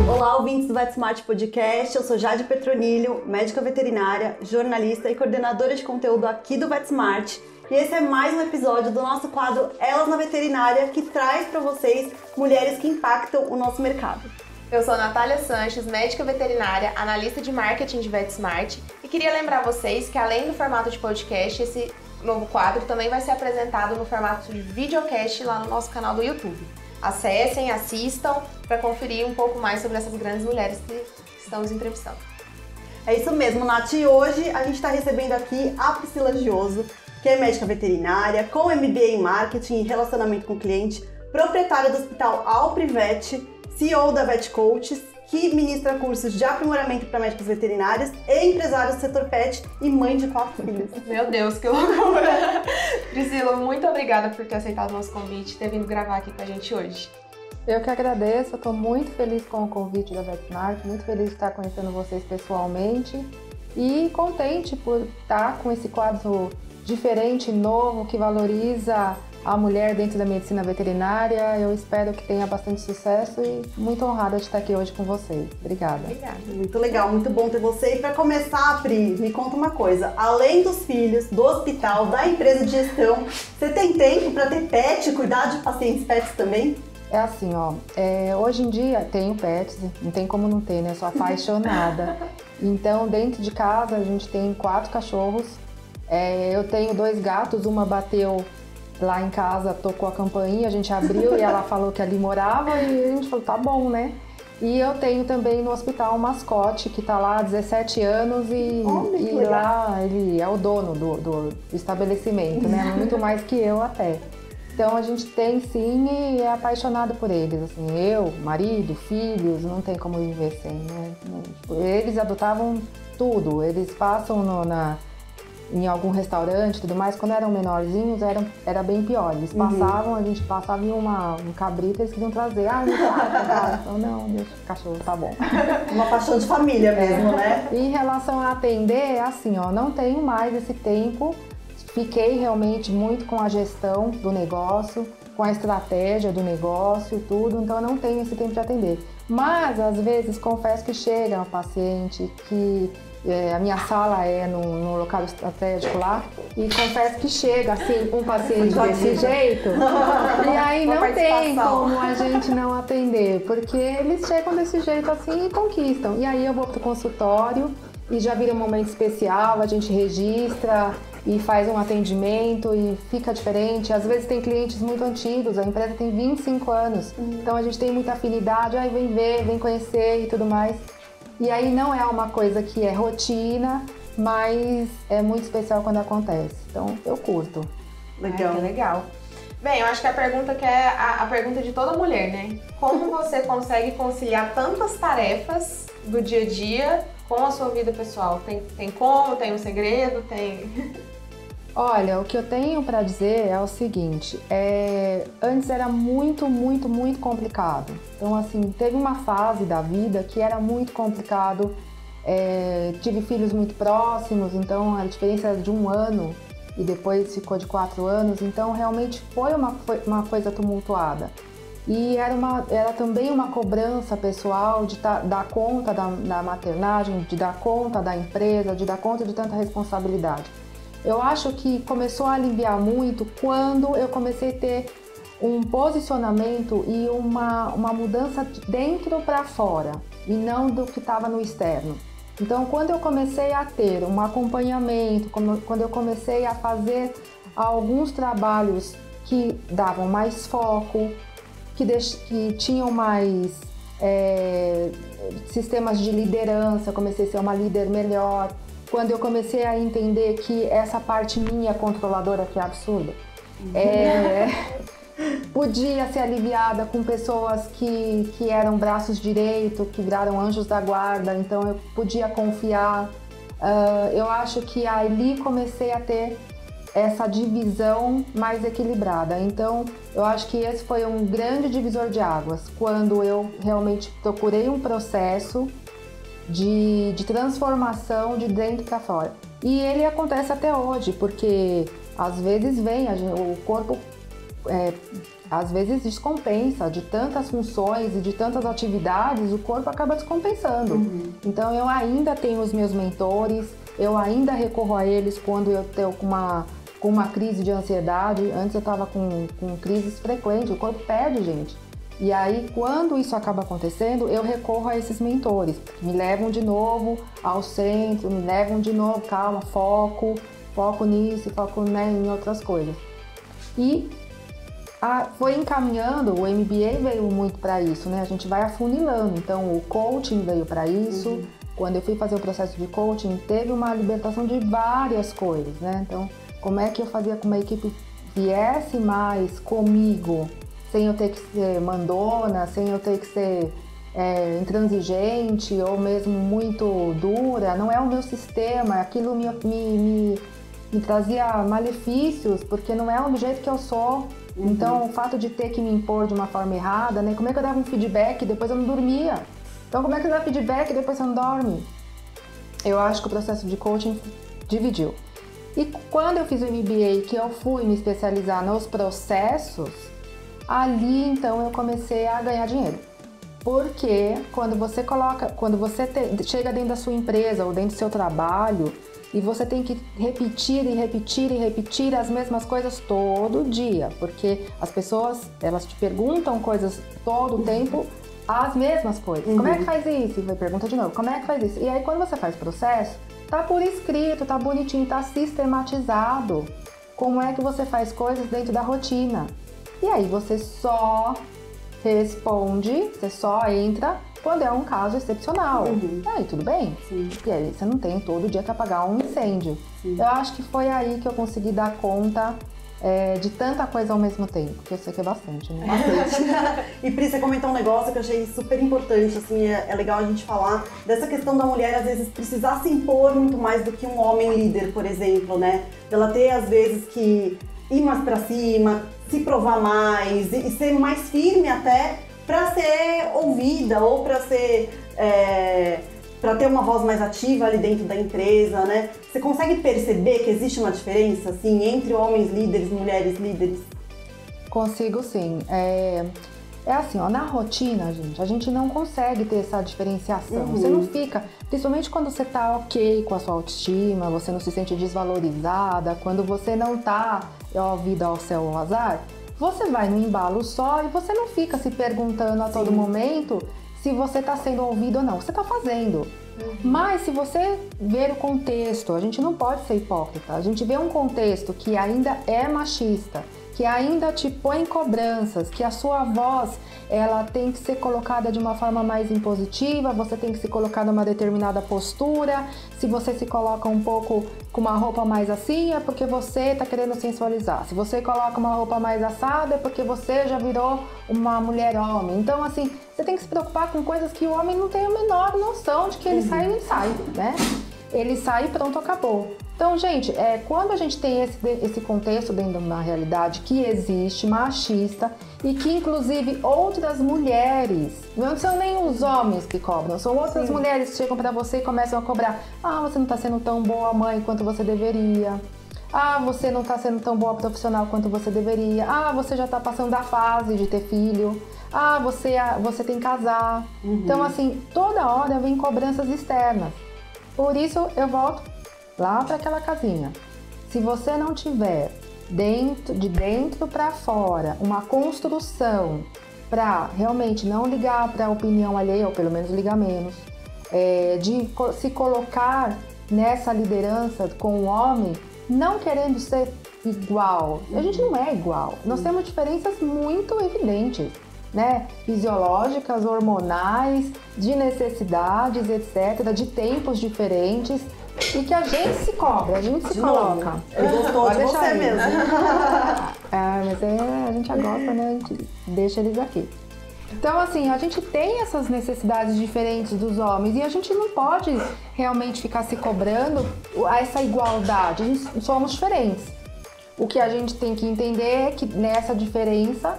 Olá, ouvintes do VetSmart Podcast, eu sou Jade Petronilho, médica veterinária, jornalista e coordenadora de conteúdo aqui do VetSmart. E esse é mais um episódio do nosso quadro Elas na Veterinária, que traz para vocês mulheres que impactam o nosso mercado. Eu sou Natália Sanches, médica veterinária, analista de marketing de VetSmart, e queria lembrar vocês que além do formato de podcast, esse novo quadro também vai ser apresentado no formato de videocast lá no nosso canal do YouTube. Acessem, assistam para conferir um pouco mais sobre essas grandes mulheres que estamos entrevistando. É isso mesmo, Nath, e hoje a gente está recebendo aqui a Priscila Gioso, que é médica veterinária, com MBA em Marketing e Relacionamento com o Cliente, proprietária do Hospital Alprivet, CEO da VetCoaches, que ministra cursos de aprimoramento para médicos veterinários e empresária do setor pet e mãe de 4 filhos. Meu Deus, que loucura! Priscila, muito obrigada por ter aceitado o nosso convite e ter vindo gravar aqui com a gente hoje. Eu que agradeço, eu estou muito feliz com o convite da VetSmart, muito feliz de estar conhecendo vocês pessoalmente e contente por estar com esse quadro diferente, novo, que valoriza a mulher dentro da medicina veterinária. Eu espero que tenha bastante sucesso e muito honrada de estar aqui hoje com vocês. Obrigada. Obrigada. Muito legal, muito bom ter você. E para começar, Pri, me conta uma coisa. Além dos filhos, do hospital, da empresa de gestão, você tem tempo para ter pet, cuidar de pacientes pets também? É assim, ó, hoje em dia tenho pets, não tem como não ter, né? Sou apaixonada. Então, dentro de casa, a gente tem 4 cachorros. Eu tenho 2 gatos, uma bateu lá em casa, tocou a campainha, a gente abriu e ela falou que ali morava e a gente falou, tá bom, né? E eu tenho também no hospital um mascote que tá lá há 17 anos e lá ele é o dono do estabelecimento, né? Muito mais que eu até. Então a gente tem sim e é apaixonado por eles, assim, eu, marido, filhos, não tem como viver sem, né? Eles adotavam tudo, eles passam em algum restaurante e tudo mais, quando eram menorzinhos era bem pior, eles passavam, a gente passava em um cabrito, eles queriam trazer, não, deixa o cachorro, tá bom. Uma paixão de família mesmo, né? Em relação a atender, assim, ó, não tenho mais esse tempo. Fiquei realmente muito com a gestão do negócio, com a estratégia do negócio e tudo, então eu não tenho esse tempo de atender. Mas, às vezes, confesso que chega um paciente que a minha sala é no local estratégico lá, e confesso que chega, assim, um paciente desse jeito, e aí não tem como a gente não atender, porque eles chegam desse jeito assim e conquistam. E aí eu vou pro consultório e já vira um momento especial, a gente registra e faz um atendimento e fica diferente. Às vezes tem clientes muito antigos, a empresa tem 25 anos, então a gente tem muita afinidade, aí vem ver, vem conhecer e tudo mais. E aí não é uma coisa que é rotina, mas é muito especial quando acontece. Então eu curto. Legal. Que legal. Bem, eu acho que a pergunta que é a pergunta de toda mulher, né? Como você consegue conciliar tantas tarefas do dia a dia com a sua vida pessoal? Tem como? Tem um segredo? Tem... Olha, o que eu tenho para dizer é o seguinte, antes era muito, muito, muito complicado. Então, assim, teve uma fase da vida que era muito complicado. Tive filhos muito próximos, então a diferença era de 1 ano e depois ficou de 4 anos. Então, realmente foi uma coisa tumultuada. E era também uma cobrança pessoal de dar conta da maternagem, de dar conta da empresa, de dar conta de tanta responsabilidade. Eu acho que começou a aliviar muito quando eu comecei a ter um posicionamento e uma mudança de dentro para fora e não do que estava no externo. Então, quando eu comecei a ter um acompanhamento, quando eu comecei a fazer alguns trabalhos que davam mais foco, que tinham mais sistemas de liderança, comecei a ser uma líder melhor. Quando eu comecei a entender que essa parte minha controladora, que é absurda, podia ser aliviada com pessoas que eram braços direitos, que viraram anjos da guarda, então eu podia confiar. Eu acho que ali comecei a ter essa divisão mais equilibrada. Então, eu acho que esse foi um grande divisor de águas, quando eu realmente procurei um processo de transformação de dentro para fora. E ele acontece até hoje, porque às vezes o corpo às vezes descompensa de tantas funções e de tantas atividades, o corpo acaba descompensando. Então eu ainda tenho os meus mentores, eu ainda recorro a eles quando eu tenho com uma crise de ansiedade. Antes eu estava com crises frequentes, o corpo pede, gente. E aí, quando isso acaba acontecendo, eu recorro a esses mentores, que me levam de novo ao centro, me levam de novo, calma, foco nisso, foco, né, em outras coisas. E foi encaminhando, o MBA veio muito para isso, né? A gente vai afunilando, então o coaching veio para isso. Quando eu fui fazer o processo de coaching, teve uma libertação de várias coisas, né? Então, como é que eu fazia com que uma equipe viesse mais comigo, sem eu ter que ser mandona, sem eu ter que ser intransigente ou mesmo muito dura. Não é o meu sistema, aquilo me trazia malefícios, porque não é o jeito que eu sou. Então, o fato de ter que me impor de uma forma errada, né? Como é que eu dava um feedback e depois eu não dormia? Então, como é que eu dava feedback e depois você não dorme? Eu acho que o processo de coaching dividiu. E quando eu fiz o MBA, que eu fui me especializar nos processos, ali, então, eu comecei a ganhar dinheiro. Porque quando você chega dentro da sua empresa ou dentro do seu trabalho e você tem que repetir e repetir e repetir as mesmas coisas todo dia, porque as pessoas, elas te perguntam coisas todo o tempo, as mesmas coisas. Como é que faz isso? E pergunta de novo, como é que faz isso? E aí, quando você faz processo, tá por escrito, tá bonitinho, tá sistematizado. Como é que você faz coisas dentro da rotina? E aí você só responde, você só entra quando é um caso excepcional. Aí tudo bem? Sim. E aí você não tem todo dia que apagar um incêndio. Sim. Eu acho que foi aí que eu consegui dar conta de tanta coisa ao mesmo tempo, porque eu sei que é bastante, né? Bastante. E Pri, você comentou um negócio que eu achei super importante, assim, é legal a gente falar dessa questão da mulher, às vezes, precisar se impor muito mais do que um homem líder, por exemplo, né? Ela ter, às vezes, que ir mais pra cima, se provar mais e ser mais firme até para ser ouvida ou para ser para ter uma voz mais ativa ali dentro da empresa, né? Você consegue perceber que existe uma diferença assim entre homens líderes e mulheres líderes? Consigo, sim. É assim, ó, na rotina, a gente não consegue ter essa diferenciação. Você não fica, principalmente quando você tá ok com a sua autoestima, você não se sente desvalorizada, quando você não tá vida ao céu ao azar, você vai no embalo só e você não fica se perguntando a todo momento se você tá sendo ouvido ou não. Você tá fazendo. Mas se você ver o contexto, a gente não pode ser hipócrita. A gente vê um contexto que ainda é machista, que ainda te põe cobranças, que a sua voz ela tem que ser colocada de uma forma mais impositiva, você tem que se colocar numa determinada postura. Se você se coloca um pouco com uma roupa mais assim, é porque você está querendo sensualizar. Se você coloca uma roupa mais assada, é porque você já virou uma mulher-homem. Então, assim, você tem que se preocupar com coisas que o homem não tem a menor noção de que ele sai e não sai, né? Ele sai e pronto, acabou. Então, gente, quando a gente tem esse contexto dentro de uma realidade que existe, machista, e que inclusive outras mulheres, não são nem os homens que cobram, são outras mulheres que chegam pra você e começam a cobrar: ah, você não tá sendo tão boa mãe quanto você deveria. Ah, você não tá sendo tão boa profissional quanto você deveria. Ah, você já tá passando da fase de ter filho. Ah, você tem que casar. Então, assim, toda hora vem cobranças externas. Por isso, eu volto lá para aquela casinha. Se você não tiver de dentro para fora uma construção para realmente não ligar para a opinião alheia, ou pelo menos ligar menos, de se colocar nessa liderança com o homem, não querendo ser igual. A gente não é igual. Nós temos diferenças muito evidentes, né? Fisiológicas, hormonais, de necessidades, etc., de tempos diferentes, e que a gente se cobra, a gente se coloca. Ele gostou de você aí mesmo. Mas a gente já gosta, né? A gente deixa eles aqui. Então, assim, a gente tem essas necessidades diferentes dos homens e a gente não pode realmente ficar se cobrando essa igualdade. Somos diferentes. O que a gente tem que entender é que nessa diferença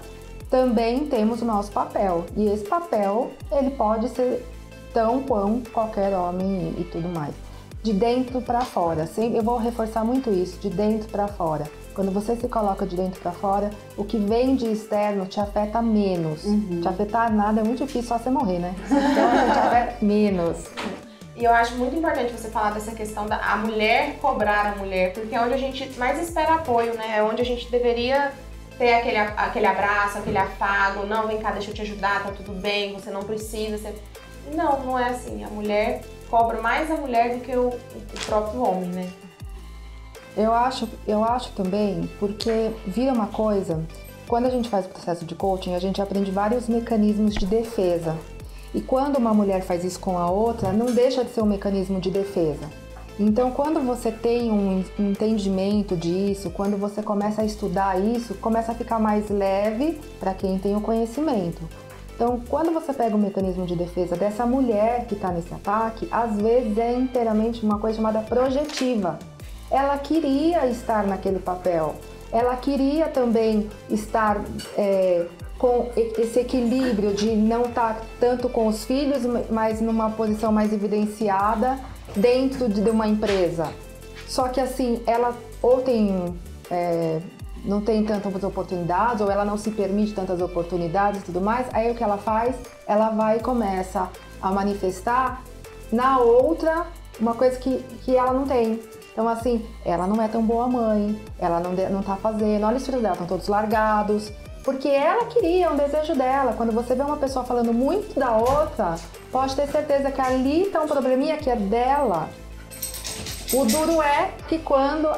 também temos o nosso papel. E esse papel, ele pode ser tão quanto qualquer homem e tudo mais. de dentro para fora. Eu vou reforçar muito isso, de dentro para fora. Quando você se coloca de dentro para fora, o que vem de externo te afeta menos. Te afetar nada é muito difícil, só você morrer, né? Então te afeta menos. E eu acho muito importante você falar dessa questão da a mulher cobrar a mulher, porque é onde a gente mais espera apoio, né? É onde a gente deveria ter aquele abraço, aquele afago. Não, vem cá, deixa eu te ajudar, tá tudo bem, você não precisa. Não é assim. A mulher cobra mais a mulher do que o próprio homem, né? Eu acho também, porque vira uma coisa, quando a gente faz o processo de coaching, a gente aprende vários mecanismos de defesa. E quando uma mulher faz isso com a outra, não deixa de ser um mecanismo de defesa. Então, quando você tem um entendimento disso, quando você começa a estudar isso, começa a ficar mais leve para quem tem o conhecimento. Então, quando você pega o mecanismo de defesa dessa mulher que está nesse ataque, às vezes é inteiramente uma coisa chamada projetiva. Ela queria estar naquele papel, ela queria também estar com esse equilíbrio de não estar tanto com os filhos, mas numa posição mais evidenciada dentro de uma empresa. Só que assim, ela ou não tem tantas oportunidades, ou ela não se permite tantas oportunidades e tudo mais, aí o que ela faz? Ela vai e começa a manifestar na outra uma coisa que ela não tem. Então assim, ela não é tão boa mãe, ela não tá fazendo, olha os filhos dela, estão todos largados, porque ela queria, é um desejo dela. Quando você vê uma pessoa falando muito da outra, pode ter certeza que ali tá um probleminha que é dela. O duro é que quando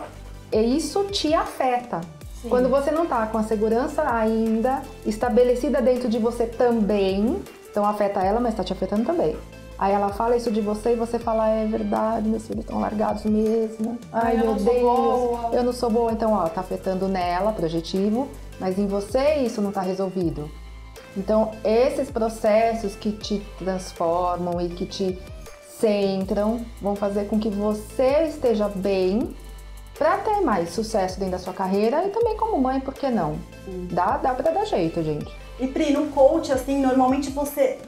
isso te afeta. Sim. Quando você não tá com a segurança ainda estabelecida dentro de você também, então afeta ela, mas tá te afetando também. Aí ela fala isso de você e você fala, é verdade, meus filhos estão largados mesmo. Ai, meu Deus, eu não sou boa. Então, ó, tá afetando nela, projetivo, mas em você isso não tá resolvido. Então, esses processos que te transformam e que te centram vão fazer com que você esteja bem para ter mais sucesso dentro da sua carreira e também como mãe, por que não? Dá pra dar jeito, gente. E Pri, no coach, assim, normalmente você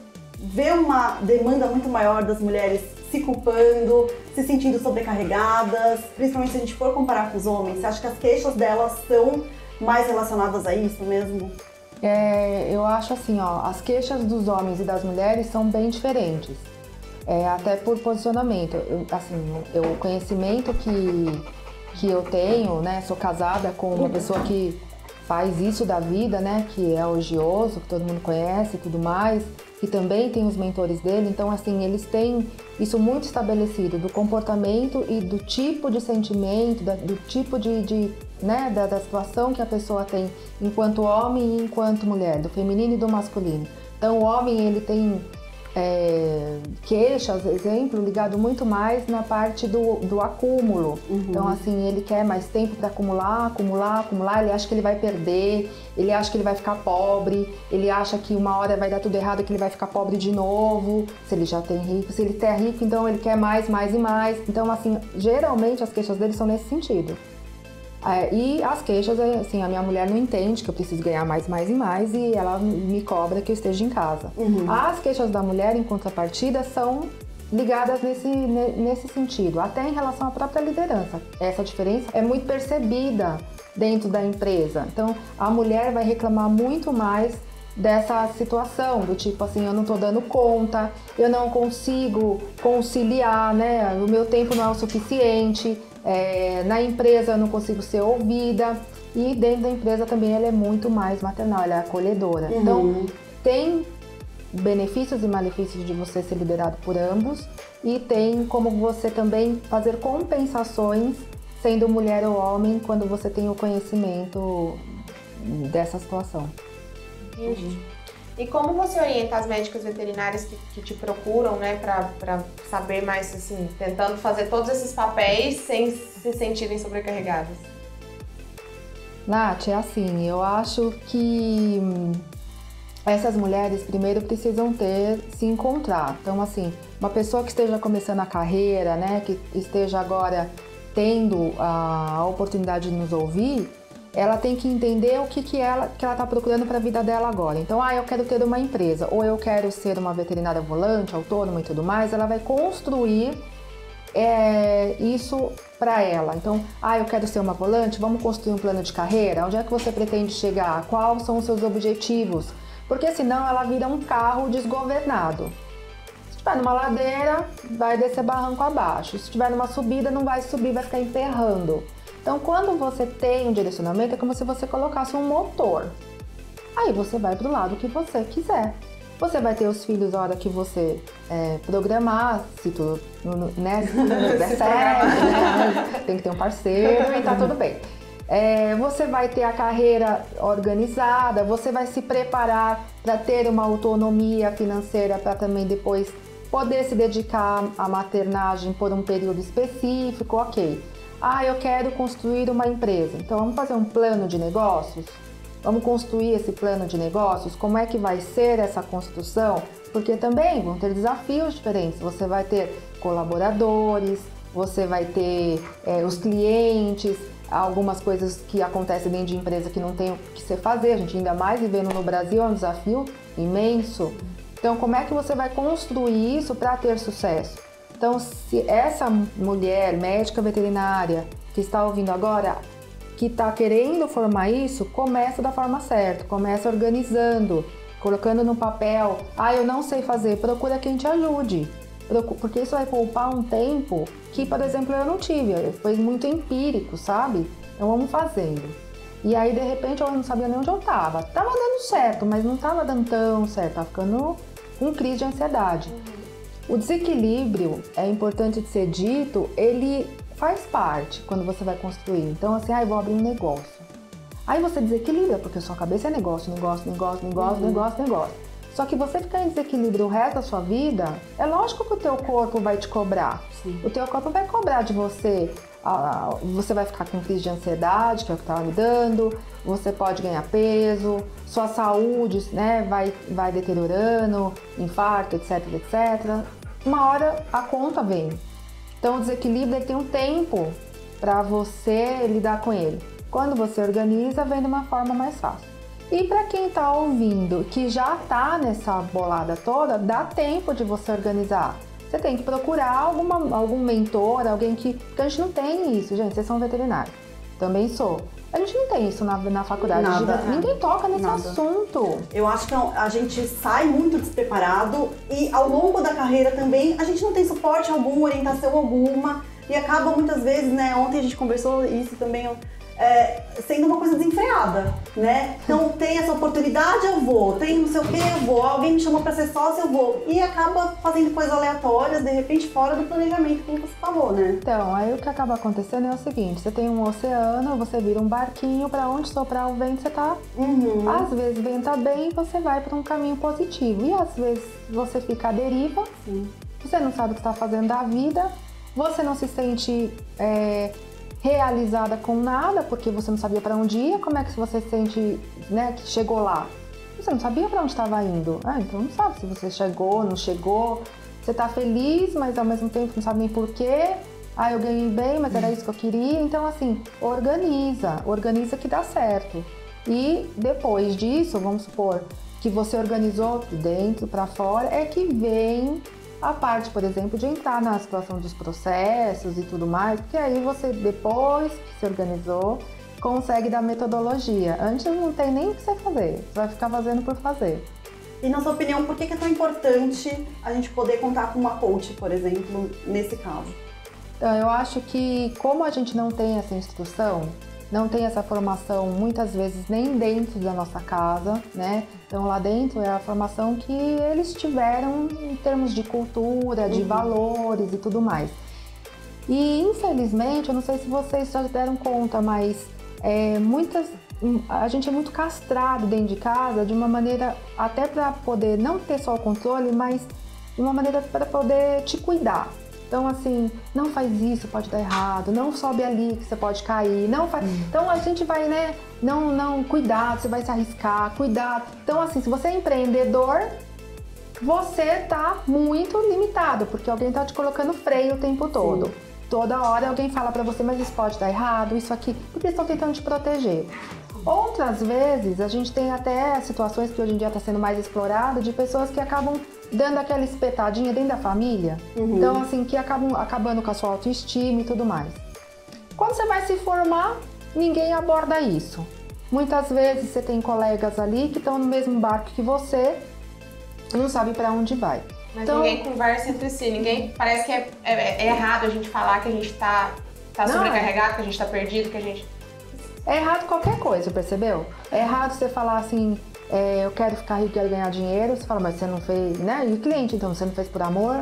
vê uma demanda muito maior das mulheres se culpando, se sentindo sobrecarregadas, principalmente se a gente for comparar com os homens. Você acha que as queixas delas são mais relacionadas a isso mesmo? Eu acho assim, ó, as queixas dos homens e das mulheres são bem diferentes. Até por posicionamento. O conhecimento que eu tenho, né, sou casada com uma pessoa que faz isso da vida, né, que é o Gioso, que todo mundo conhece e tudo mais, que também tem os mentores dele. Então, assim, eles têm isso muito estabelecido do comportamento e do tipo de sentimento, do tipo né, da situação que a pessoa tem enquanto homem e enquanto mulher, do feminino e do masculino. Então, o homem, ele tem queixas, exemplo, ligado muito mais na parte do acúmulo. Então, assim, ele quer mais tempo para acumular, ele acha que ele vai perder, ele acha que ele vai ficar pobre, ele acha que uma hora vai dar tudo errado, que ele vai ficar pobre de novo, se ele já tem rico. Se ele é rico, então ele quer mais e mais. Então, assim, geralmente as queixas dele são nesse sentido. E as queixas, assim, a minha mulher não entende que eu preciso ganhar mais e ela me cobra que eu esteja em casa. As queixas da mulher, em contrapartida, são ligadas nesse sentido, até em relação à própria liderança. Essa diferença é muito percebida dentro da empresa. Então, a mulher vai reclamar muito mais dessa situação, do tipo assim, eu não tô dando conta, eu não consigo conciliar, né? O meu tempo não é o suficiente. Na empresa eu não consigo ser ouvida, e dentro da empresa também ela é muito mais maternal, ela é acolhedora. Então tem benefícios e malefícios de você ser liderado por ambos, e tem como você também fazer compensações sendo mulher ou homem quando você tem o conhecimento dessa situação. E como você orienta as médicas veterinárias que te procuram, né, pra saber mais, assim, tentando fazer todos esses papéis sem se sentirem sobrecarregadas? Nath, é assim, eu acho que essas mulheres primeiro precisam se encontrar. Então, assim, uma pessoa que esteja começando a carreira, né, que esteja agora tendo a oportunidade de nos ouvir, ela tem que entender o que ela está procurando para a vida dela agora. Então, eu quero ter uma empresa, ou eu quero ser uma veterinária volante, autônoma e tudo mais. Ela vai construir isso para ela. Então, eu quero ser uma volante, vamos construir um plano de carreira? Onde é que você pretende chegar? Quais são os seus objetivos? Porque senão ela vira um carro desgovernado. Se estiver numa ladeira, vai descer barranco abaixo. Se estiver numa subida, não vai subir, vai ficar emperrando. Então, quando você tem um direcionamento, é como se você colocasse um motor. Aí você vai para o lado que você quiser. Você vai ter os filhos na hora que você programar, se tudo der certo, né? Tem que ter um parceiro e tá tudo bem. Você vai ter a carreira organizada, você vai se preparar para ter uma autonomia financeira para também depois poder se dedicar à maternagem por um período específico, ok. Eu quero construir uma empresa, então vamos fazer um plano de negócios? Vamos construir esse plano de negócios? Como é que vai ser essa construção? Porque também vão ter desafios diferentes. Você vai ter colaboradores, você vai ter os clientes, algumas coisas que acontecem dentro de empresa que não tem o que você fazer. A gente ainda mais vivendo no Brasil é um desafio imenso. Então, como é que você vai construir isso para ter sucesso? Então, se essa mulher médica veterinária que está ouvindo agora, que está querendo formar isso, começa da forma certa, começa organizando, colocando no papel, eu não sei fazer, procura quem te ajude, porque isso vai poupar um tempo que, por exemplo, eu não tive, foi muito empírico, sabe? Então vamos fazendo. E aí, de repente, eu não sabia nem onde eu estava. Tava dando certo, mas não estava dando tão certo, tava ficando com crise de ansiedade. O desequilíbrio, é importante de ser dito, ele faz parte quando você vai construir. Então, assim, vou abrir um negócio. Aí você desequilibra, porque a sua cabeça é negócio. Só que você ficar em desequilíbrio o resto da sua vida, é lógico que o teu corpo vai te cobrar. Sim. O teu corpo vai cobrar de você. Você vai ficar com crise de ansiedade, que é o que estava me dando. Você pode ganhar peso. Sua saúde, né, vai deteriorando, infarto, etc. Uma hora a conta vem. Então, o desequilíbrio ele tem um tempo para você lidar com ele. Quando você organiza, vem de uma forma mais fácil. E para quem está ouvindo, que já está nessa bolada toda, dá tempo de você organizar. Você tem que procurar algum mentor, alguém que... Porque a gente não tem isso, gente. Vocês são veterinários. Também sou. A gente não tem isso na faculdade. Ninguém toca nesse assunto. Eu acho que a gente sai muito despreparado e ao longo da carreira também a gente não tem suporte algum, orientação alguma e acaba muitas vezes, né? Ontem a gente conversou isso também, sendo uma coisa desenfreada, né? Então tem essa oportunidade, eu vou, tem não sei o que, eu vou, alguém me chamou pra ser sócio, eu vou. E acaba fazendo coisas aleatórias, de repente fora do planejamento, como você falou, né? Então, aí o que acaba acontecendo é o seguinte, você tem um oceano, você vira um barquinho, pra onde soprar o vento você tá... Às vezes venta bem, você vai pra um caminho positivo. E às vezes você fica à deriva, você não sabe o que está fazendo da vida, você não se sente... realizada com nada, porque você não sabia para onde ia. Como é que você se sente, né, que chegou lá? Você não sabia para onde estava indo. Então não sabe se você chegou, não chegou. Você tá feliz, mas ao mesmo tempo não sabe nem porquê. Eu ganhei bem, mas era isso que eu queria. Então, assim, organiza que dá certo. E depois disso, vamos supor que você organizou de dentro para fora, é que vem a parte, por exemplo, de entrar na situação dos processos e tudo mais, porque aí você, depois que se organizou, consegue dar metodologia. Antes não tem nem o que você fazer, você vai ficar fazendo por fazer. E na sua opinião, por que é tão importante a gente poder contar com uma coach, por exemplo, nesse caso? Então, eu acho que como a gente não tem essa instrução, não tem essa formação muitas vezes nem dentro da nossa casa, né? Então lá dentro é a formação que eles tiveram em termos de cultura, de valores e tudo mais. E infelizmente, eu não sei se vocês já deram conta, mas a gente é muito castrado dentro de casa de uma maneira até para poder não ter só o controle, mas de uma maneira para poder te cuidar. Então, assim, não faz isso, pode dar errado, não sobe ali que você pode cair, não faz... Então, a gente vai, né, não, cuidado, você vai se arriscar, cuidado. Então, assim, se você é empreendedor, você tá muito limitado, porque alguém tá te colocando freio o tempo todo. Sim. Toda hora alguém fala pra você, mas isso pode dar errado, isso aqui, porque eles estão tentando te proteger. Outras vezes, a gente tem até situações que hoje em dia está sendo mais explorado, de pessoas que acabam dando aquela espetadinha dentro da família. Então, assim, que acabam acabando com a sua autoestima e tudo mais. Quando você vai se formar, ninguém aborda isso. Muitas vezes você tem colegas ali que estão no mesmo barco que você e não sabe para onde vai. Mas então, ninguém conversa entre si, ninguém... Parece que é errado a gente falar que a gente tá sobrecarregado, que a gente tá perdido, que a gente... É errado qualquer coisa, percebeu? É errado você falar assim, eu quero ficar rico, quero ganhar dinheiro. Você fala, mas você não fez, né? E o cliente, então, você não fez por amor?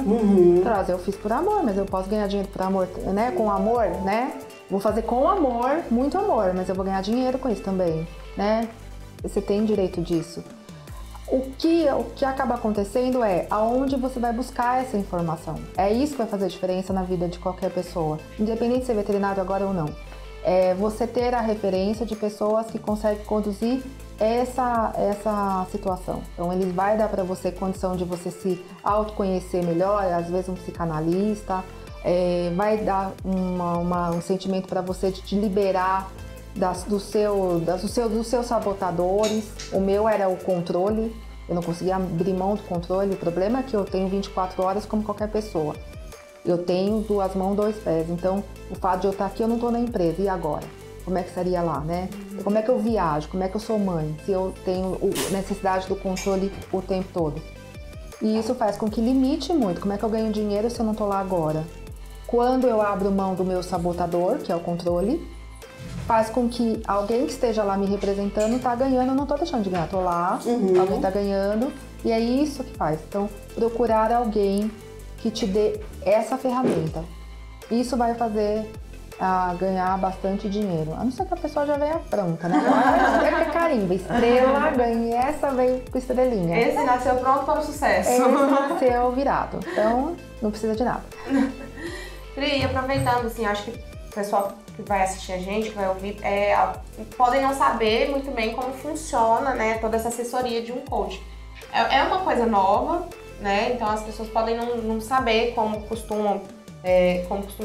Eu fiz por amor, mas eu posso ganhar dinheiro por amor, né? Com amor, né? Vou fazer com amor, muito amor, mas eu vou ganhar dinheiro com isso também, né? Você tem direito disso. O que acaba acontecendo é aonde você vai buscar essa informação. É isso que vai fazer diferença na vida de qualquer pessoa, independente de ser veterinário agora ou não. É você ter a referência de pessoas que conseguem conduzir essa situação. Então, eles vai dar para você condição de você se autoconhecer melhor, às vezes um psicanalista, vai dar um sentimento para você de te liberar dos seus sabotadores. O meu era o controle, eu não conseguia abrir mão do controle. O problema é que eu tenho 24 horas como qualquer pessoa. Eu tenho 2 mãos, 2 pés, então o fato de eu estar aqui, eu não estou na empresa, e agora? Como é que seria lá, né? Como é que eu viajo? Como é que eu sou mãe? Se eu tenho necessidade do controle o tempo todo. E isso faz com que limite muito. Como é que eu ganho dinheiro se eu não estou lá agora? Quando eu abro mão do meu sabotador, que é o controle, faz com que alguém que esteja lá me representando está ganhando, eu não estou deixando de ganhar, estou lá, alguém está ganhando, e é isso que faz. Então, procurar alguém que te dê essa ferramenta. Isso vai fazer ganhar bastante dinheiro. A não ser que a pessoa já venha pronta, né? É que carimba, estrela, ganhei essa, veio com estrelinha. Esse nasceu pronto para o sucesso. Esse nasceu virado. Então, não precisa de nada. Pri, aproveitando, assim, acho que o pessoal que vai assistir a gente, que vai ouvir, podem não saber muito bem como funciona, né, toda essa assessoria de um coach. É uma coisa nova, né? Então as pessoas podem não saber como costuma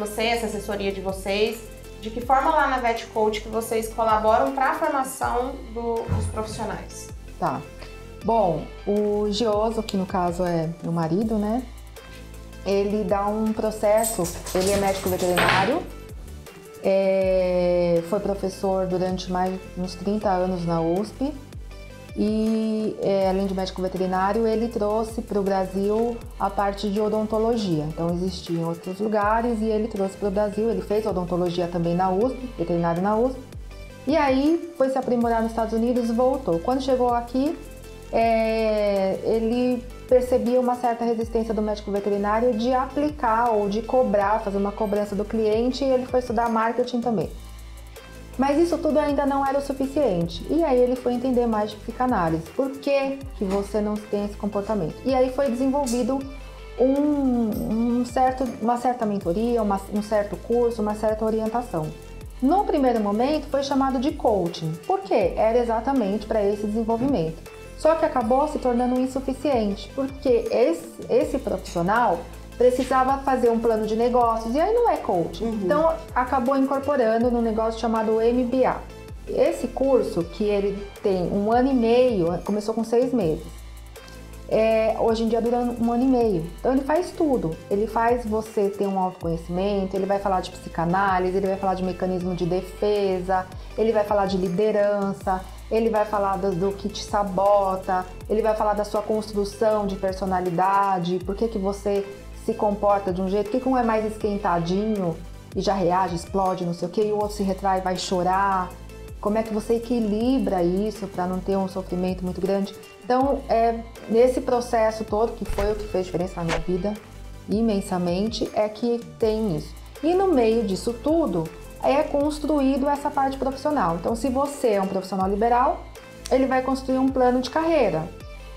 ser essa assessoria de vocês, de que forma lá na Vet Coach que vocês colaboram para a formação dos profissionais. Tá. Bom, o Gioso, que no caso é meu marido, né? Ele dá um processo, ele é médico veterinário, foi professor durante mais uns 30 anos na USP. E além de médico veterinário, ele trouxe para o Brasil a parte de odontologia. Então existia em outros lugares e ele trouxe para o Brasil. Ele fez odontologia também na USP, veterinário na USP. E aí foi se aprimorar nos Estados Unidos e voltou. Quando chegou aqui, ele percebia uma certa resistência do médico veterinário de aplicar ou de cobrar, fazer uma cobrança do cliente, e ele foi estudar marketing também. Mas isso tudo ainda não era o suficiente. E aí ele foi entender mais de psicanálise. Por que você não tem esse comportamento? E aí foi desenvolvido uma certa mentoria, um certo curso, uma certa orientação. No primeiro momento foi chamado de coaching. Por quê? Era exatamente para esse desenvolvimento. Só que acabou se tornando insuficiente, porque esse profissional precisava fazer um plano de negócios, e aí não é coaching. Então, acabou incorporando no negócio chamado MBA. Esse curso, que ele tem 1 ano e meio, começou com 6 meses. Hoje em dia dura 1 ano e meio. Então, ele faz tudo. Ele faz você ter um autoconhecimento, ele vai falar de psicanálise, ele vai falar de mecanismo de defesa, ele vai falar de liderança, ele vai falar do que te sabota, ele vai falar da sua construção de personalidade, por que você se comporta de um jeito, que um é mais esquentadinho e já reage, explode, não sei o que, e o outro se retrai e vai chorar. Como é que você equilibra isso para não ter um sofrimento muito grande? Então, nesse processo todo, que foi o que fez diferença na minha vida, imensamente, é que tem isso. E no meio disso tudo, é construído essa parte profissional. Então, se você é um profissional liberal, ele vai construir um plano de carreira,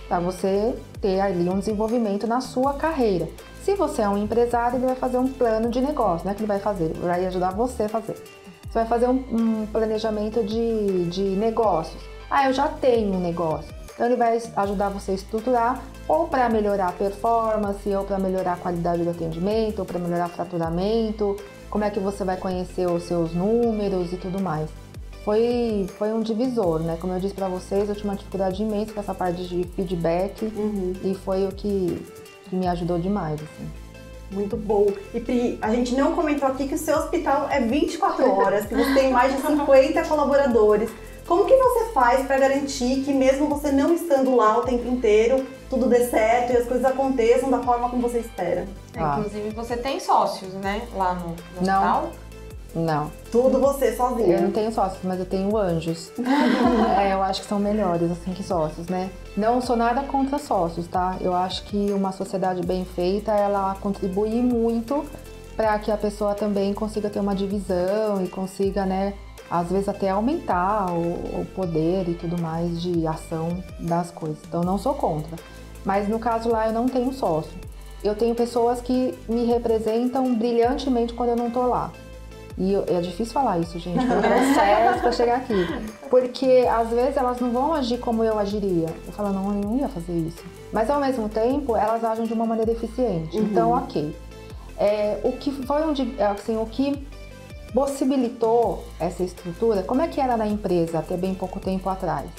para você ter ali um desenvolvimento na sua carreira. Se você é um empresário, ele vai fazer um plano de negócio, não é que ele vai fazer, ele vai ajudar você a fazer. Você vai fazer um planejamento de negócios. Eu já tenho um negócio. Então ele vai ajudar você a estruturar, ou para melhorar a performance, ou para melhorar a qualidade do atendimento, ou para melhorar o faturamento, como é que você vai conhecer os seus números e tudo mais. foi um divisor, né? Como eu disse pra vocês, eu tinha uma dificuldade imensa com essa parte de feedback e foi o que me ajudou demais, assim. Muito bom. E Pri, a gente não comentou aqui que o seu hospital é 24 horas, que você tem mais de 50 colaboradores. Como que você faz para garantir que mesmo você não estando lá o tempo inteiro, tudo dê certo e as coisas aconteçam da forma como você espera? Inclusive, você tem sócios, né? Lá no hospital? Não. Tudo você sozinha? Eu não tenho sócios, mas eu tenho anjos. Eu acho que são melhores, assim, que sócios, né? Não sou nada contra sócios, tá? Eu acho que uma sociedade bem feita, ela contribui muito para que a pessoa também consiga ter uma divisão e consiga, né, às vezes até aumentar o poder e tudo mais de ação das coisas. Então, não sou contra. Mas no caso lá, eu não tenho sócio. Eu tenho pessoas que me representam brilhantemente quando eu não tô lá. E é difícil falar isso, gente, porque eu processo pra chegar aqui. Porque às vezes elas não vão agir como eu agiria. Eu falo, não, eu não ia fazer isso. Mas ao mesmo tempo, elas agem de uma maneira eficiente. Então, ok. O que foi assim, o que possibilitou essa estrutura, como é que era na empresa até bem pouco tempo atrás?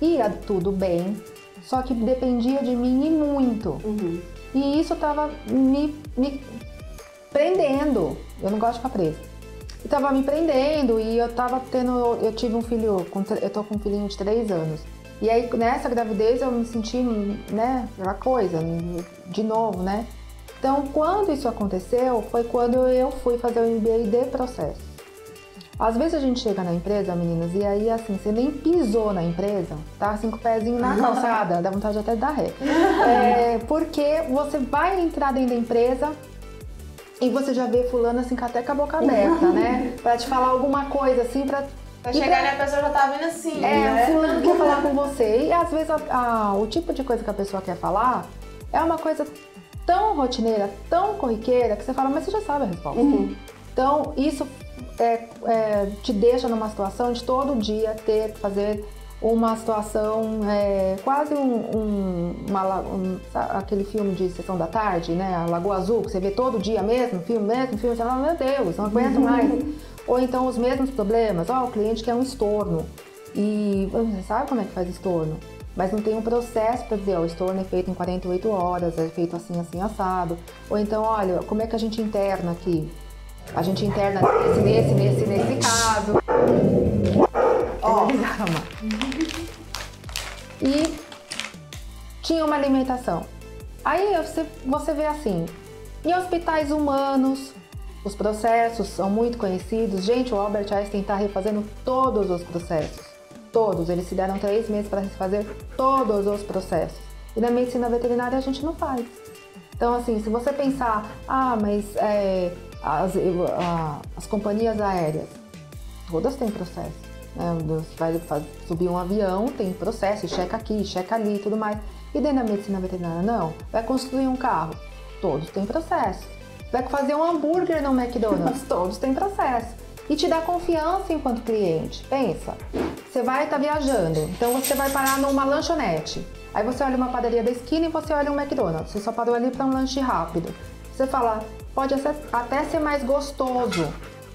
Ia tudo bem, só que dependia de mim e muito. E isso tava me prendendo. Eu não gosto de ficar presa. E tava me prendendo e eu tive um filho, eu tô com um filhinho de 3 anos. E aí nessa gravidez eu me senti, né, aquela coisa, de novo, né? Então quando isso aconteceu, foi quando eu fui fazer o MBA de processo. Às vezes a gente chega na empresa, meninas, e aí assim, você nem pisou na empresa, tá assim com o pezinho na calçada, dá vontade até de dar ré. Porque você vai entrar dentro da empresa, e você já vê fulano assim, até com a boca aberta, né? Pra te falar alguma coisa assim, pra chegar e a pessoa já tá vindo assim, né? Fulano quer falar com você. E às vezes o tipo de coisa que a pessoa quer falar é uma coisa tão rotineira, tão corriqueira, que você fala, mas você já sabe a resposta. Então, isso te deixa numa situação de todo dia fazer uma situação, quase aquele filme de Sessão da Tarde, né? A Lagoa Azul, que você vê todo dia mesmo filme, você fala, meu Deus, não aguento mais. Ou então os mesmos problemas, o cliente quer um estorno. E você sabe como é que faz estorno? Mas não tem um processo para dizer, o estorno é feito em 48 horas, é feito assim, assim, assado. Ou então, olha, como é que a gente interna aqui? A gente interna nesse caso. E tinha uma alimentação. Aí você vê assim, em hospitais humanos, os processos são muito conhecidos. Gente, o Albert Einstein está refazendo todos os processos. Todos. Eles se deram 3 meses para refazer todos os processos. E na medicina veterinária a gente não faz. Então, assim, se você pensar, mas as companhias aéreas, todas têm processo. Vai subir um avião, tem processo, checa aqui, checa ali e tudo mais. E dentro da medicina veterinária, não. Vai construir um carro, todos têm processo. Vai fazer um hambúrguer no McDonald's, todos têm processo. E te dá confiança enquanto cliente. Pensa, você vai estar viajando, então você vai parar numa lanchonete. Aí você olha uma padaria da esquina e você olha um McDonald's. Você só parou ali para um lanche rápido. Você fala, pode até ser mais gostoso,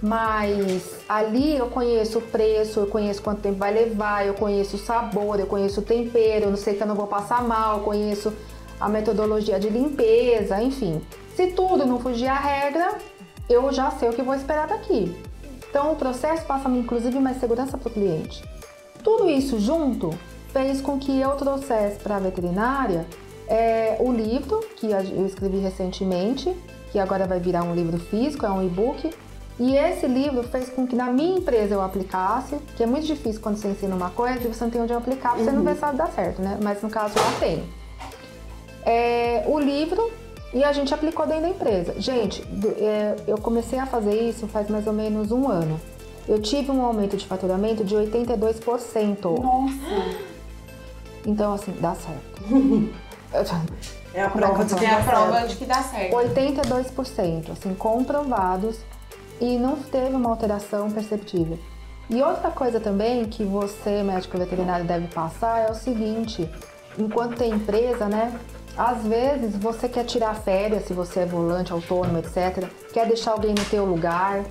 mas ali eu conheço o preço, eu conheço quanto tempo vai levar, eu conheço o sabor, eu conheço o tempero, eu não sei que eu não vou passar mal, eu conheço a metodologia de limpeza, enfim. Se tudo não fugir à regra, eu já sei o que vou esperar daqui. Então o processo passa inclusive mais segurança para o cliente. Tudo isso junto fez com que eu trouxesse para a veterinária o livro que eu escrevi recentemente, que agora vai virar um livro físico, é um e-book. E esse livro fez com que na minha empresa eu aplicasse, que é muito difícil quando você ensina uma coisa e você não tem onde aplicar, você não vê se dar certo, né? Mas no caso lá tem. O livro, e a gente aplicou dentro da empresa. Gente, eu comecei a fazer isso faz mais ou menos 1 ano. Eu tive um aumento de faturamento de 82%. Nossa! Então, assim, dá certo. É a prova de que dá certo. 82%, assim, comprovados. E não teve uma alteração perceptível. E outra coisa também que você, médico veterinário, deve passar é o seguinte, enquanto tem empresa, né? Às vezes você quer tirar férias, se você é volante, autônomo, etc. Quer deixar alguém no teu lugar.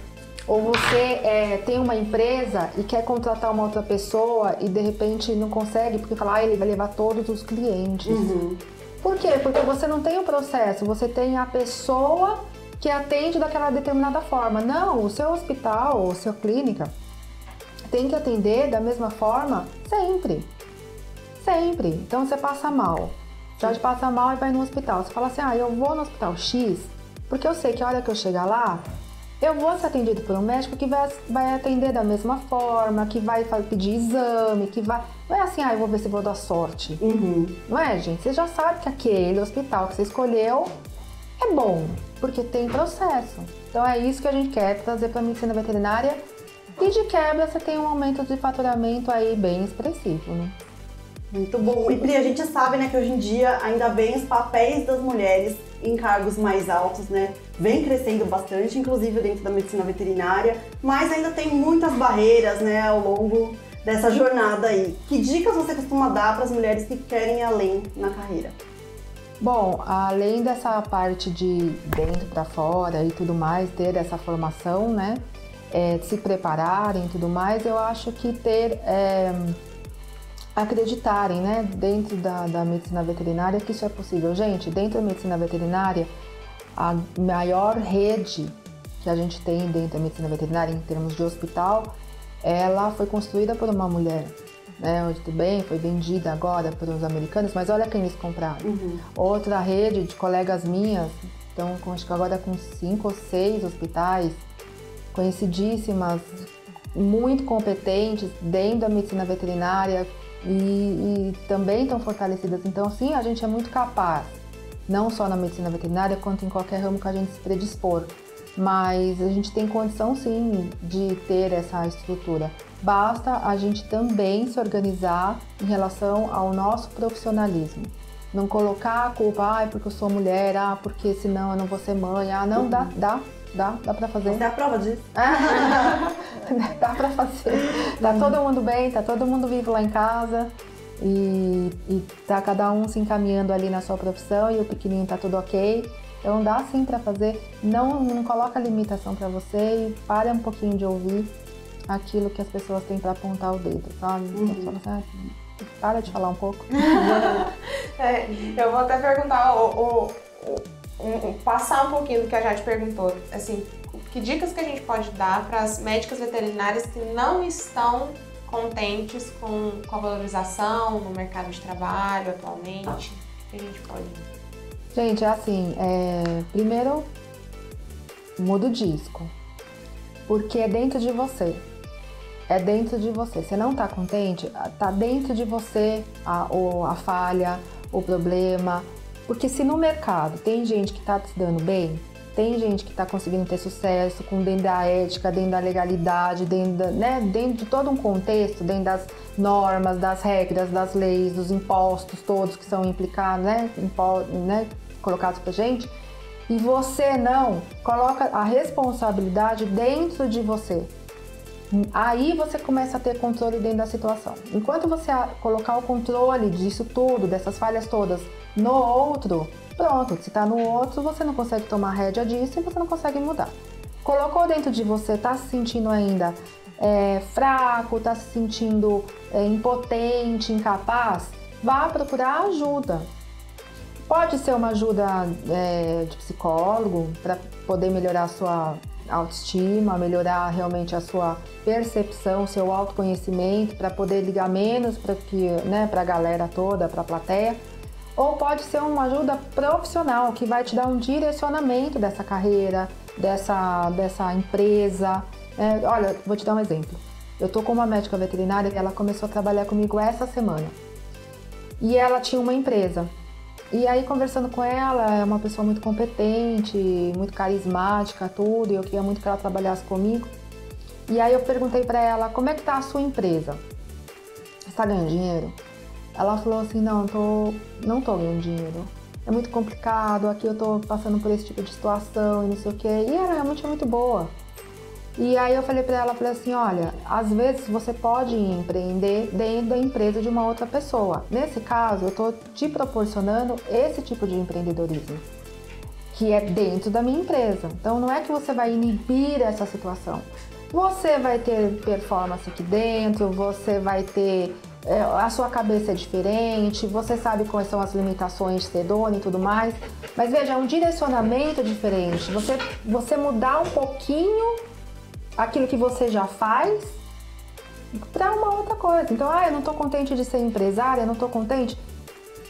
Ou você tem uma empresa e quer contratar uma outra pessoa e de repente não consegue porque fala, ele vai levar todos os clientes. Por quê? Porque você não tem o processo, você tem a pessoa que atende daquela determinada forma. Não, o seu hospital, ou sua clínica tem que atender da mesma forma sempre. Sempre. Então você passa mal. Você passa mal e vai no hospital. Você fala assim, eu vou no hospital X, porque eu sei que a hora que eu chegar lá, eu vou ser atendido por um médico que vai atender da mesma forma, que vai pedir exame, que vai... Não é assim, eu vou ver se vou dar sorte. Não é, gente? Você já sabe que aquele hospital que você escolheu é bom, porque tem processo. Então é isso que a gente quer trazer para a medicina veterinária. E de quebra você tem um aumento de faturamento aí bem expressivo, né? Muito bom. E Pri, a gente sabe, né, que hoje em dia ainda vem os papéis das mulheres em cargos mais altos, né? Vem crescendo bastante, inclusive dentro da medicina veterinária, mas ainda tem muitas barreiras, né, ao longo dessa jornada aí. Que dicas você costuma dar para as mulheres que querem ir além na carreira? Bom, além dessa parte de dentro para fora e tudo mais, ter essa formação, né, se prepararem e tudo mais, eu acho que acreditarem, né, dentro da medicina veterinária que isso é possível. Gente, dentro da medicina veterinária, a maior rede que a gente tem dentro da medicina veterinária em termos de hospital, ela foi construída por uma mulher, né? Tudo bem, foi vendida agora para os americanos, mas olha quem eles compraram. Outra rede de colegas minhas, então acho que agora com 5 ou 6 hospitais, conhecidíssimas, muito competentes dentro da medicina veterinária, e também estão fortalecidas. Então, sim, a gente é muito capaz, não só na medicina veterinária, quanto em qualquer ramo que a gente se predispor. Mas a gente tem condição, sim, de ter essa estrutura. Basta a gente também se organizar em relação ao nosso profissionalismo. Não colocar a culpa, porque eu sou mulher, porque senão eu não vou ser mãe. Não, dá pra fazer. Você é a prova disso. Dá pra fazer. Tá todo mundo bem, tá todo mundo vivo lá em casa e tá cada um se encaminhando ali na sua profissão e o pequenininho tá tudo ok. Então dá sim pra fazer. Não coloca limitação pra você e para um pouquinho de ouvir aquilo que as pessoas têm pra apontar o dedo, sabe? Então, assim, para de falar um pouco. Eu vou até perguntar passar um pouquinho do que a Jade perguntou, assim, que dicas que a gente pode dar para as médicas veterinárias que não estão contentes com a valorização no mercado de trabalho atualmente? O que a gente pode... Gente, é assim, primeiro, muda o disco, porque é dentro de você. É dentro de você. Você não está contente? Está dentro de você a falha, o problema. Porque se no mercado tem gente que está se dando bem, tem gente que está conseguindo ter sucesso dentro da ética, dentro da legalidade, dentro de todo um contexto, dentro das normas, das regras, das leis, dos impostos todos que são implicados, colocados pra gente, e você não coloca a responsabilidade dentro de você. Aí você começa a ter controle dentro da situação. Enquanto você colocar o controle disso tudo, dessas falhas todas, no outro, pronto, se tá no outro, você não consegue tomar rédea disso e você não consegue mudar. Colocou dentro de você, tá se sentindo ainda fraco, tá se sentindo impotente, incapaz, vá procurar ajuda. Pode ser uma ajuda de psicólogo para poder melhorar a sua autoestima, melhorar realmente a sua percepção, seu autoconhecimento, para poder ligar menos para a galera toda, para a plateia. Ou pode ser uma ajuda profissional que vai te dar um direcionamento dessa carreira, dessa empresa. Olha, vou te dar um exemplo. Eu tô com uma médica veterinária que ela começou a trabalhar comigo essa semana. E ela tinha uma empresa. E aí, conversando com ela, é uma pessoa muito competente, muito carismática, tudo, e eu queria muito que ela trabalhasse comigo. E aí eu perguntei pra ela, como é que tá a sua empresa? Você tá ganhando dinheiro? Ela falou assim, não tô ganhando dinheiro. É muito complicado, aqui eu tô passando por esse tipo de situação e não sei o quê. E ela realmente é muito boa. E aí eu falei pra ela, assim, olha, às vezes você pode empreender dentro da empresa de uma outra pessoa. Nesse caso, eu tô te proporcionando esse tipo de empreendedorismo, que é dentro da minha empresa. Então não é que você vai inibir essa situação. Você vai ter performance aqui dentro, você vai ter... a sua cabeça é diferente, você sabe quais são as limitações de ser dono e tudo mais. Mas veja, é um direcionamento diferente. Você mudar um pouquinho aquilo que você já faz para uma outra coisa. Então, eu não estou contente de ser empresária, eu não estou contente.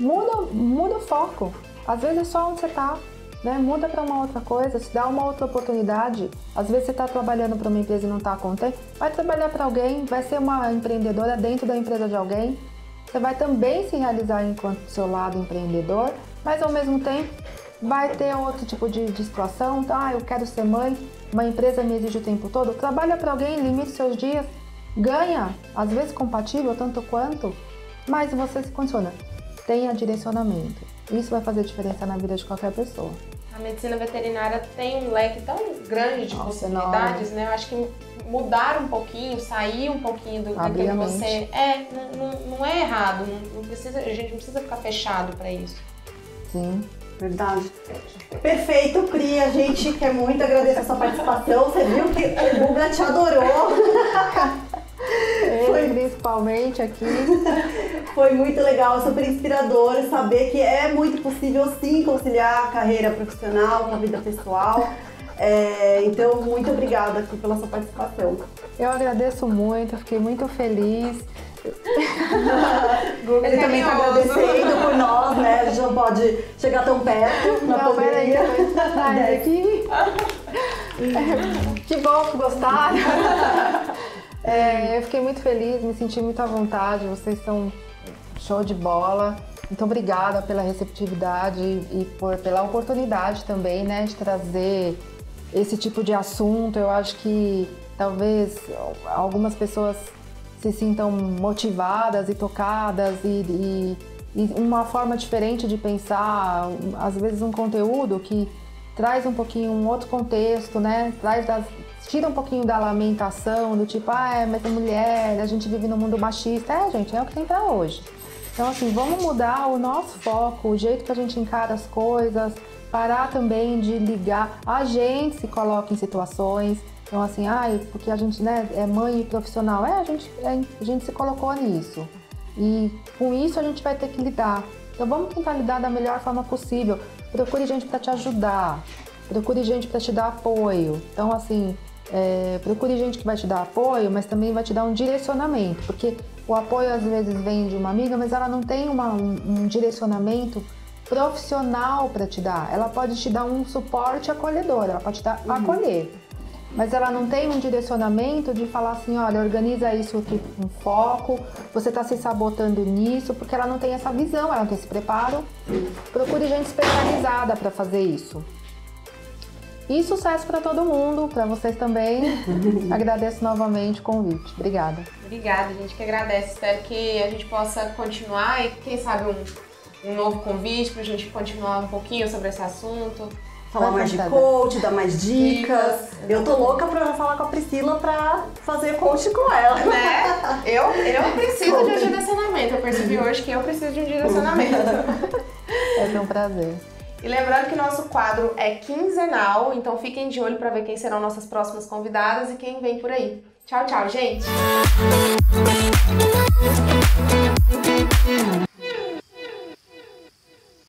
Muda o foco. Às vezes é só onde você está. Né? Muda para uma outra coisa, se dá uma outra oportunidade. Às vezes você está trabalhando para uma empresa e não está contente, vai trabalhar para alguém, vai ser uma empreendedora dentro da empresa de alguém. Você vai também se realizar enquanto seu lado empreendedor, mas ao mesmo tempo vai ter outro tipo de situação. Então, eu quero ser mãe, uma empresa me exige o tempo todo. Trabalha para alguém, limite seus dias, ganha, às vezes compatível, tanto quanto, mas você se condiciona. Tenha direcionamento. Isso vai fazer diferença na vida de qualquer pessoa. A medicina veterinária tem um leque tão grande de possibilidades, né? Eu acho que mudar um pouquinho, sair um pouquinho daquilo que você não é errado. Não precisa, a gente não precisa ficar fechado para isso. Sim. Verdade. Perfeito, Pri. A gente quer muito agradecer a sua participação. Você viu que o Guga te adorou. Foi principalmente aqui. Foi muito legal, super inspirador saber que é muito possível sim conciliar a carreira profissional com a vida pessoal. Então, muito obrigada aqui pela sua participação. Eu agradeço muito, fiquei muito feliz. Ele também está agradecendo por nós, né? A gente não pode chegar tão perto na pandemia. Que bom que gostaram. Eu fiquei muito feliz, me senti muito à vontade, vocês são show de bola. Muito obrigada pela receptividade e pela oportunidade também, né, de trazer esse tipo de assunto. Eu acho que talvez algumas pessoas se sintam motivadas e tocadas e uma forma diferente de pensar, às vezes um conteúdo que traz um pouquinho um outro contexto, né? Tira um pouquinho da lamentação, do tipo, mas é mulher, a gente vive num mundo machista. Gente, é o que tem pra hoje. Então, assim, vamos mudar o nosso foco, o jeito que a gente encara as coisas, parar também de ligar. A gente se coloca em situações, então assim, porque a gente, né, é mãe e profissional. A gente se colocou nisso. E com isso a gente vai ter que lidar. Então vamos tentar lidar da melhor forma possível. Procure gente para te ajudar, procure gente para te dar apoio. Então, assim, procure gente que vai te dar apoio, mas também vai te dar um direcionamento, porque o apoio às vezes vem de uma amiga, mas ela não tem um direcionamento profissional para te dar. Ela pode te dar um suporte acolhedor, ela pode te dar acolher, mas ela não tem um direcionamento de falar assim, olha, organiza isso aqui com foco, você está se sabotando nisso, porque ela não tem essa visão, ela não tem esse preparo. Procure gente especializada para fazer isso. E sucesso para todo mundo, para vocês também. Agradeço novamente o convite. Obrigada. Obrigada, a gente que agradece. Espero que a gente possa continuar e quem sabe um novo convite para a gente continuar um pouquinho sobre esse assunto. Falar mais de coach, dar mais dicas. Eu tô louca pra falar com a Priscila pra fazer coach com ela. Né? Eu preciso de um direcionamento. Eu percebi hoje que eu preciso de um direcionamento. É um prazer. E lembrando que nosso quadro é quinzenal, então fiquem de olho para ver quem serão nossas próximas convidadas e quem vem por aí. Tchau, tchau, gente!